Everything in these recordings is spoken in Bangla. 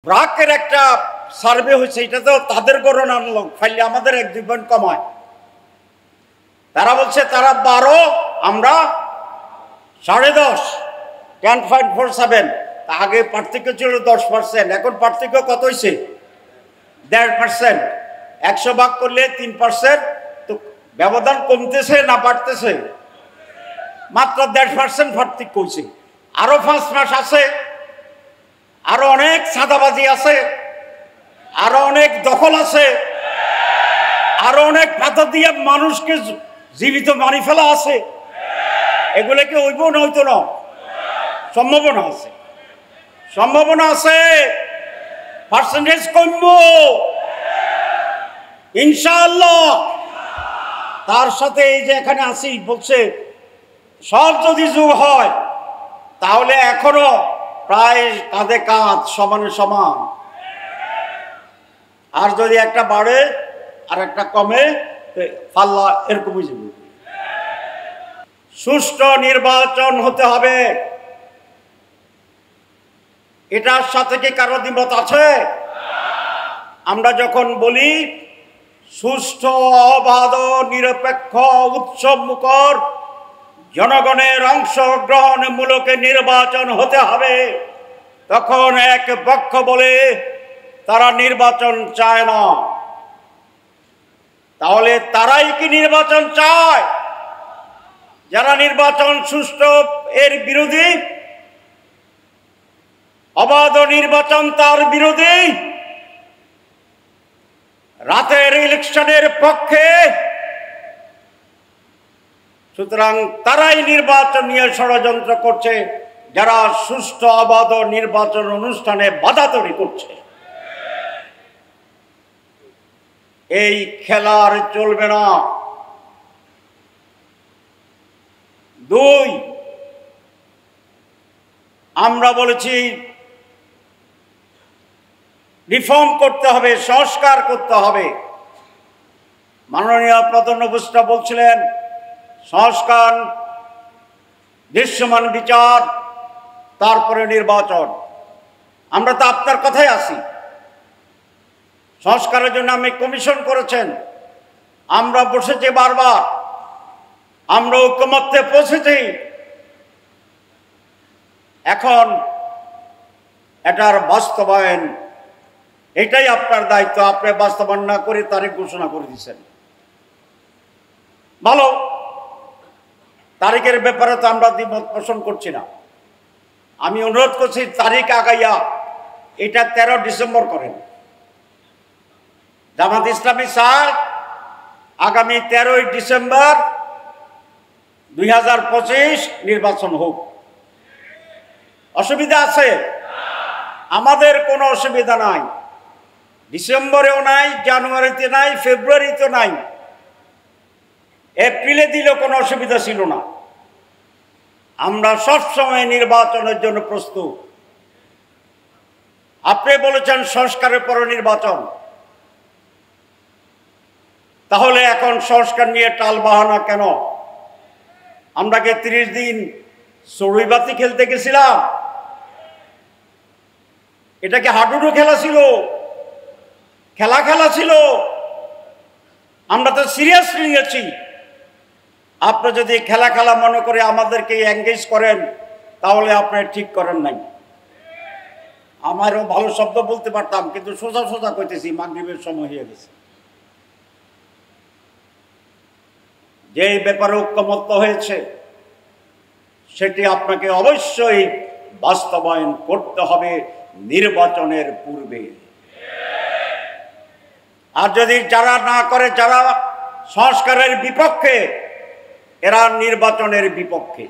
ব্রাকের একটা সার্ভে হয়েছে, এটা তো তাদের গণনার লোক, ফাইলে আমাদের 1-2 পয়েন্ট কমায়। তারা বলছে তারা 12, আমরা 10.5, 10.47। আগে পার্থক্য ছিল 10%, এখন পার্থক্য কত হয়েছে? 1.5%। 100 ভাগ করলে 3%, তো ব্যবধান কমতেছে না বাড়তেছে? মাত্র 1.5% পার্থক্য হয়েছে। আরো 5 মাস আছে, আরো অনেক চাঁদাবাজি আছে, আরো অনেক দখল আছে, আরো অনেক পাথর দিয়ে মানুষকে জীবিত মারি ফেলা আছে। এগুলোকে হইব না, হইতো না? সম্ভাবনা আছে, সম্ভাবনা আছে। পার্সেন্টেজ কমব ইনশাআল্লাহ। তার সাথে এই যে এখানে আসি বলছে সব যদি যোগ হয় তাহলে এখনো প্রায় কাঁধে কাঁধ, সমানে সমান। আর যদি একটা বাড়ে আর একটা কমে, পাল্লা এরকম বুঝবে। সুষ্ঠু নির্বাচন হতে হবে, এটার সাথে কি কারো দ্বিমত আছে? আমরা যখন বলি সুষ্ঠু, অবাধ, নিরপেক্ষ, উৎসবমুখর, জনগণের অংশগ্রহণমূলক নির্বাচন হতে হবে, তখন এক পক্ষ বলে তারা নির্বাচন চায় না। তাহলে তারাই কি নির্বাচন চায়? যারা নির্বাচন সুষ্ঠু এর বিরোধী, অবাধ নির্বাচন তার বিরোধী, রাতের ইলেকশনের পক্ষে, সুতরাং তারাই নির্বাচন নিয়ে ষড়যন্ত্র করছে, যারা সুষ্ঠু অবাধ নির্বাচন অনুষ্ঠানে বাধা তৈরি করছে। এই খেলা আর চলবে না। 2, আমরা বলেছি রিফর্ম করতে হবে, সংস্কার করতে হবে। মাননীয় প্রধান উপদেষ্টা বলছিলেন সংস্কার, দৃশ্যমান বিচার, তারপরে নির্বাচন। আমরা তো আপনার কথাই আছি। সংস্কারের জন্য আমি কমিশন করেছেন, আমরা বসেছি বারবার, আমরা ঐকমত্যে পৌঁছেছি। এখন এটার বাস্তবায়ন, এটাই আপনার দায়িত্ব। আপনি বাস্তবায়ন না করে তারিখ ঘোষণা করে দিচ্ছেন, ভালো। তারিখের ব্যাপারে তো আমরা দ্বিমত পোষণ করছি না। আমি অনুরোধ করছি তারিখ আগাইয়া এটা 13 ডিসেম্বর করেন। জামাত ইসলামী চায় আগামী 13ই ডিসেম্বর 2025 নির্বাচন হোক। অসুবিধা আছে? আমাদের কোনো অসুবিধা নাই। ডিসেম্বরেও নাই, জানুয়ারিতে নাই, ফেব্রুয়ারিতে নাই, এপ্রিলে দিলেও কোনো অসুবিধা ছিল না। আমরা সবসময় নির্বাচনের জন্য প্রস্তুত। আপনি বলেছেন সংস্কারের পরে নির্বাচন, তাহলে এখন সংস্কার নিয়ে টাল বাহানা কেন? আমরা কি 30 দিন চড়ুইবাতি খেলতে গেছিলাম? এটা কি হাডুডু খেলা ছিল? খেলা ছিল? আমরা তো সিরিয়াসলি নিয়েছি। আপনি যদি খেলা মনে করে আমাদেরকে এঙ্গেজ করেন, তাহলে আপনি ঠিক করেন নাই। আমারও ভালো শব্দ বলতে পারতাম, কিন্তু সোজা কইতেছি, মাগরিবের সময় হয়ে গেছে। যে ব্যাপারে ঐকমত্য হয়েছে সেটি আপনাকে অবশ্যই বাস্তবায়ন করতে হবে নির্বাচনের পূর্বে। আর যদি যারা না করে, যারা সংস্কারের বিপক্ষে, এরা নির্বাচনের বিপক্ষে।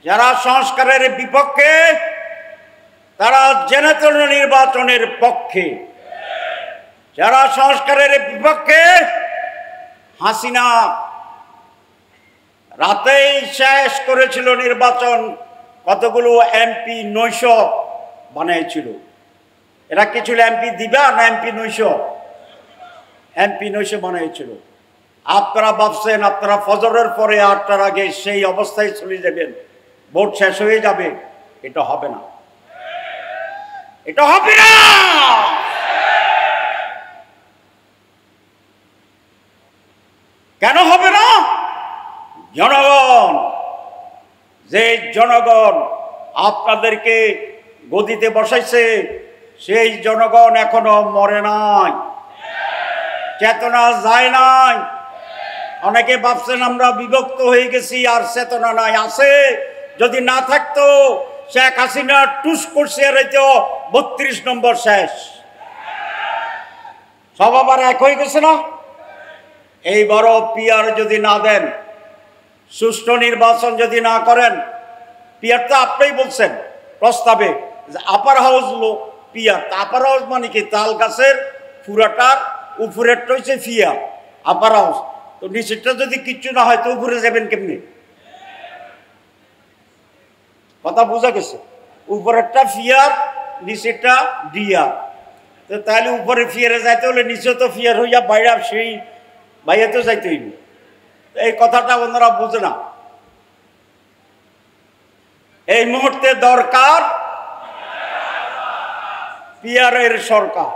যারা সংস্কারের বিপক্ষে তারা জেনে তেনে নির্বাচনের পক্ষে। যারা সংস্কারের বিপক্ষে, হাসিনা রাতেই শেষ করেছিল নির্বাচন, কতগুলো এমপি 900 বানিয়েছিল। এরা কি ছিল এমপি দিবা না এমপি 900? এমপি 900 বানিয়েছিল। আপনারা ভাবছেন আপনারা ফজরের পরে 8টার আগে সেই অবস্থায় চলে যাবেন, ভোট শেষ হয়ে যাবে। এটা হবে না। এটা হবে না। কেন হবে না? জনগণ, যে জনগণ আপনাদেরকে গদিতে বসাইছে, সেই জনগণ এখনো মরে নাই, চেতনা যায় নাই। অনেকে ভাবছেন আমরা বিভক্ত হয়ে গেছি আর চেতনা নাই, আছে। যদি না থাকতো শেখ হাসিনা টুস করছে আর 32 নম্বর শেষ, সব আবার এক হয়ে গেছে না? এইবারও পিয়ার যদি না দেন, সুষ্ঠু নির্বাচন যদি না করেন, পিয়ার তো আপনিই বলছেন প্রস্তাবে আপার হাউস লো পিয়ার। আপার হাউস মানে কি? তাল গাছের পুরাটার উপরেরটা হচ্ছে পিয়ার, আপার হাউস। তো নিচেরটা যদি কিচ্ছু না হয় তো উপরে যাবেন কেমনি? কথা বোঝা গেছে? উপরেরটা ফিয়ার, নিচেরটা ডিয়ার। তো তাহলে উপরে ফিয়ারে যাইতে হলে নিচে তো ফিয়ার হইয়া বাইরে সেই বাইরে তো যাইতে হইবে। এই কথাটা ওনারা বোঝে না। এই মুহূর্তে দরকার পিয়ারের সরকার,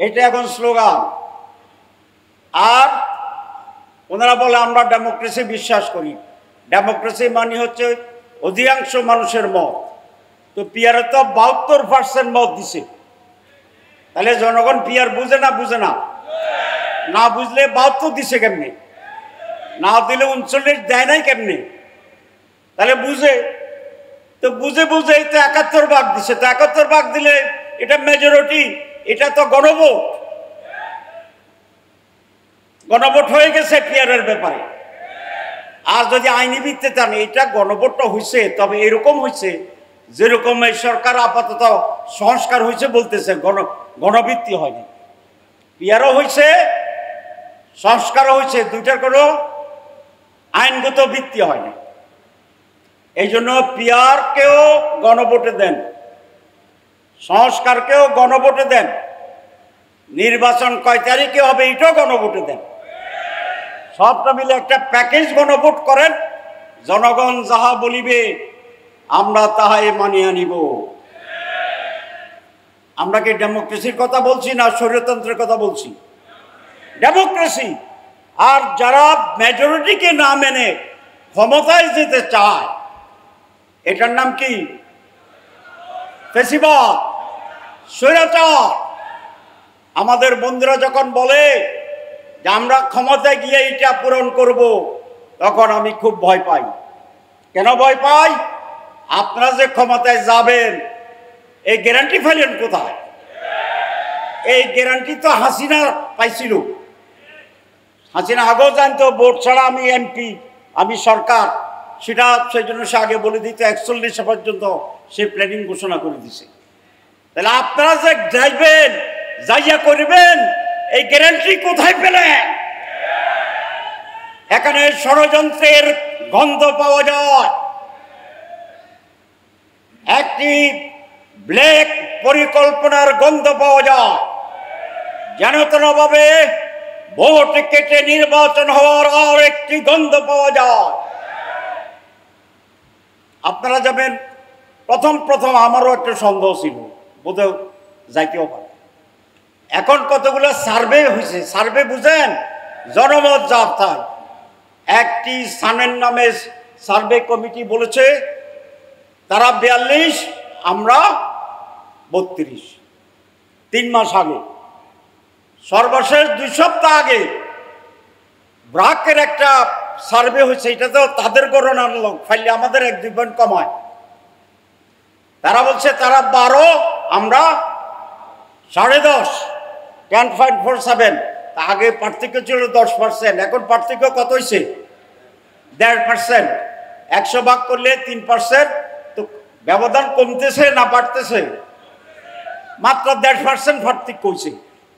এটা এখন স্লোগান। আর ওনারা বলে আমরা ডেমোক্রেসি বিশ্বাস করি। ডেমোক্রেসি মানে হচ্ছে অধিকাংশ মানুষের মত। তো পিয়ারে তো 72% মত দিছে। তাহলে জনগণ পিয়ার বুঝে না? বুঝে না। না বুঝলে 72 দিছে কেমনি? না দিলে 39 দেয় নাই কেমনি? তাহলে বুঝে তো বুঝে বুঝে তো 71 ভাগ দিছে। তো 71 ভাগ দিলে এটা মেজরিটি, এটা তো গণভোট। গণভোট হয়ে গেছে পিয়ারের ব্যাপারে। আর যদি আইনি ভিত্তিতে চান, এটা গণভোটটা হয়েছে, তবে এরকম হয়েছে যেরকম এই সরকার আপাতত সংস্কার হয়েছে বলতেছে, গণভিত্তি হয়নি। পিয়ারও হয়েছে, সংস্কারও হয়েছে, দুইটার কোনো আইনগত ভিত্তি হয়নি। এই জন্য পিয়ারকেও গণভোটে দেন, সংস্কারকেও গণভোটে দেন, নির্বাচন কয় তারিখে হবে এটাও গণভোটে দেন। সবটা মিলে একটা প্যাকেজ গণভোট করেন। জনগণ যাহা বলিবে আমরা তাহাই মানিয়া নিব। আমরা কি ডেমোক্রেসির কথা বলছি না স্বৈরতন্ত্রের কথা বলছি? ডেমোক্রেসি। আর যারা মেজরিটিকে না মেনে ক্ষমতায় যেতে চায়, এটার নাম কি? ফ্যাসিবাদ, স্বৈরাচার। আমাদের বন্ধুরা যখন বলে যে আমরা ক্ষমতায় গিয়ে এটা পূরণ করব, তখন আমি খুব ভয় পাই। কেন ভয় পাই? আপনারা যে ক্ষমতায় যাবেন এই গ্যারান্টি পাইলেন কোথায়? এই গ্যারান্টি তো হাসিনা পাইছিল। হাসিনা আগেও জানতো ভোট ছাড়া আমি এমপি, আমি সরকার, সেটা সেই জন্য সে আগে বলে দিত। 41 পর্যন্ত সে প্ল্যানিং ঘোষণা করে দিছে। তাহলে আপনারা যে যাইবেন, যাইয়া করবেন, এই গ্যারান্টি কোথায় পেলেন? এখানে ষড়যন্ত্রের গন্ধ পাওয়া যায়, একটি ব্ল্যাক পরিকল্পনার গন্ধ পাওয়া যায়। জানতনাভাবে ভোট কেটে নির্বাচন হওয়ার আর একটি গন্ধ পাওয়া যায়। আপনারা যাবেন, প্রথম আমারও একটা সন্দেহ ছিল, বোধহয় যাইতেও পারে। এখন কতগুলো সার্ভে হয়েছে, সার্ভে বুঝেন, জনমত যাত্রায় একটি সানের নামে সার্ভে কমিটি বলেছে তারা 42, আমরা 32। 3 মাস আগে, সর্বশেষ 2 সপ্তাহ আগে ব্রাকের একটা সার্ভে হয়েছে। এটা তো তাদের গণনার লোক, ফাইলে আমাদের 1-2 পয়েন্ট কমায়। তারা বলছে তারা 12, আমরা 10.5, 10.47। আগে পার্থক্য ছিল 10%, এখন পার্থক্য কত হয়েছে? 1.5%। 100 ভাগ করলে 3%। তো ব্যবধান কমতেছে না বাড়তেছে? মাত্র 1.5% পার্থক্য হয়েছে।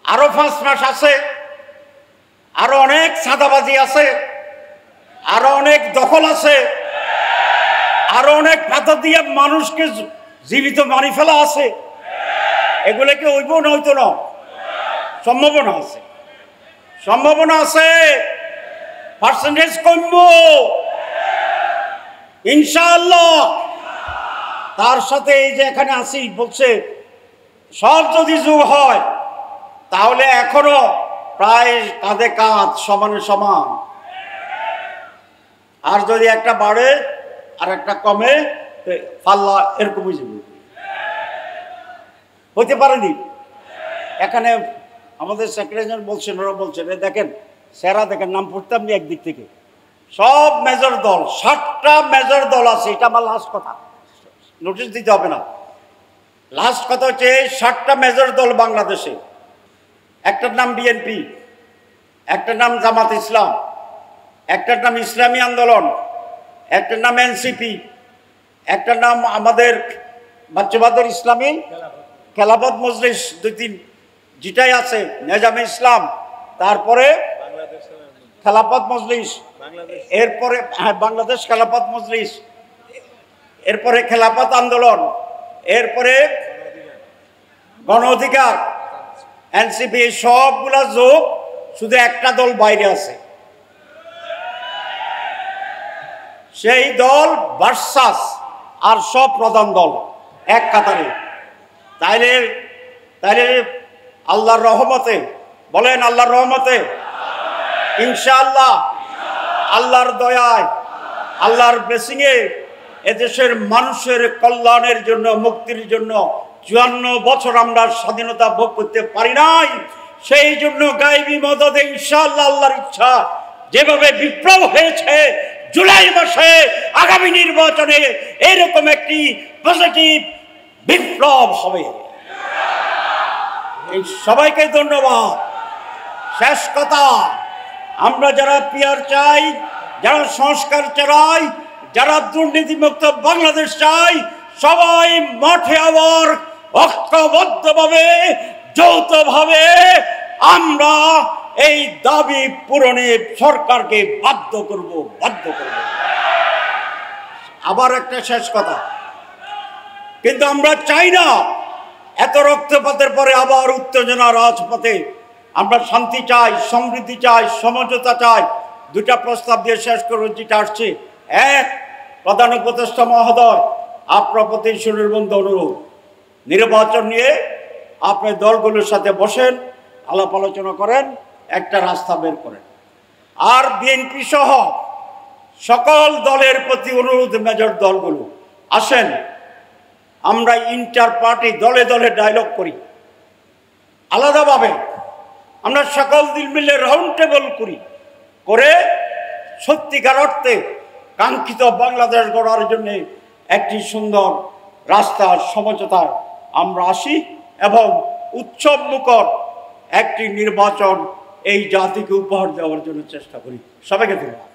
আরো 5 মাস আছে, আরো অনেক চাঁদাবাজি আছে, আরো অনেক দখল আছে, আরো অনেক পাতা দিয়ে মানুষকে জীবিত মারি ফেলা আছে। এগুলোকে হইব না? হইতো না? সম্ভাবনা আছে, সম্ভাবনা আছে। পার্সেন্টেজ কমব ইনশাআল্লাহ। তার সাথে এই যে এখানে আসি বলছে সব যদি যোগ হয় তাহলে এখনো প্রায় কাঁধে কাঁধ সমানে সমান। আর যদি একটা বাড়ে আর একটা কমে পাল্লা এরকম হইতে পারেনি। এখানে আমাদের সেক্রেটারি বলছেন, ওরা বলছেন দেখেন সেরা দেখেন নাম পড়তাম নি একদিক থেকে সব মেজর দল 7টা মেজর দল আছে। এটা আমার লাস্ট কথা, নোটিশ দিতে হবে না। লাস্ট কথা হচ্ছে 7টা মেজর দল বাংলাদেশে। একটার নাম বিএনপি, একটার নাম জামাত ইসলাম, একটার নাম ইসলামী আন্দোলন, একটার নাম এনসিপি, একটার নাম আমাদের বাচ্চাবাদের ইসলামী খেলাফত মজলিস, 2-3 যেটাই আছে, নেজামে ইসলাম, তারপরে খেলাফত মজলিস, এরপরে বাংলাদেশ খেলাফত মজলিস, এরপরে খেলাফত আন্দোলন, এরপরে গণ অধিকার, এনসিপি, সবগুলা যোগ, শুধু একটা দল বাইরে আছে, সেই দল ভার্সাস আর সব প্রধান দল এক কাতারে। তাইলে তাইলে আল্লাহর রহমতে বলেন, আল্লাহর রহমতে ইনশাআল্লাহ, আল্লাহর দয়ায়, আল্লাহর ব্লেসিংয়ে এদেশের মানুষের কল্যাণের জন্য, মুক্তির জন্য 54 বছর আমরা স্বাধীনতা ভোগ করতে পারি নাই। সেই জন্য গায়েবী মদদে ইনশাআল্লাহ আল্লাহর ইচ্ছা যেভাবে বিপ্লব হয়েছে জুলাই মাসে আগামী নির্বাচনে এরকম একটি পজিটিভ বিপ্লব হবে। এই সবাইকে ধন্যবাদ। শেষ কথা, আমরা যারা পিয়ার চাই, যারা সংস্কার চাই, যারা দুর্নীতিমুক্ত বাংলাদেশ চাই, সবাই মাঠে আবার ঐক্যবদ্ধভাবে যৌথভাবে আমরা এই দাবি পূরণে সরকারকে বাধ্য করব। আবার একটা শেষ কথা, কিন্তু আমরা চাই না এত রক্তপাতের পরে আবার উত্তেজনা রাজপথে। আমরা শান্তি চাই, সমৃদ্ধি চাই, সমঝোতা চাই। 2টা প্রস্তাব দিয়ে শেষ করব যেটা আসছে। এক, প্রধান উপদেষ্টা মহোদয়, আপনার প্রতি সুনির্বন্ধ অনুরোধ, নির্বাচন নিয়ে আপনি দলগুলোর সাথে বসেন, আলাপ আলোচনা করেন, একটা রাস্তা বের করেন। আর বিএনপি সহ সকল দলের প্রতি অনুরোধ, মেজর দলগুলো আসেন, আমরা ইন্টার পার্টি দলে দলে ডায়লগ করি, আলাদাভাবে আমরা সকল দিল মিলে রাউন্ড টেবল করি, করে সত্যিকার অর্থে কাঙ্ক্ষিত বাংলাদেশ গড়ার জন্য একটি সুন্দর রাস্তার সমঝোতায় আমরা আসি এবং উৎসব মুখর একটি নির্বাচন এই জাতিকে উপহার দেওয়ার জন্য চেষ্টা করি। সবাইকে ধন্যবাদ।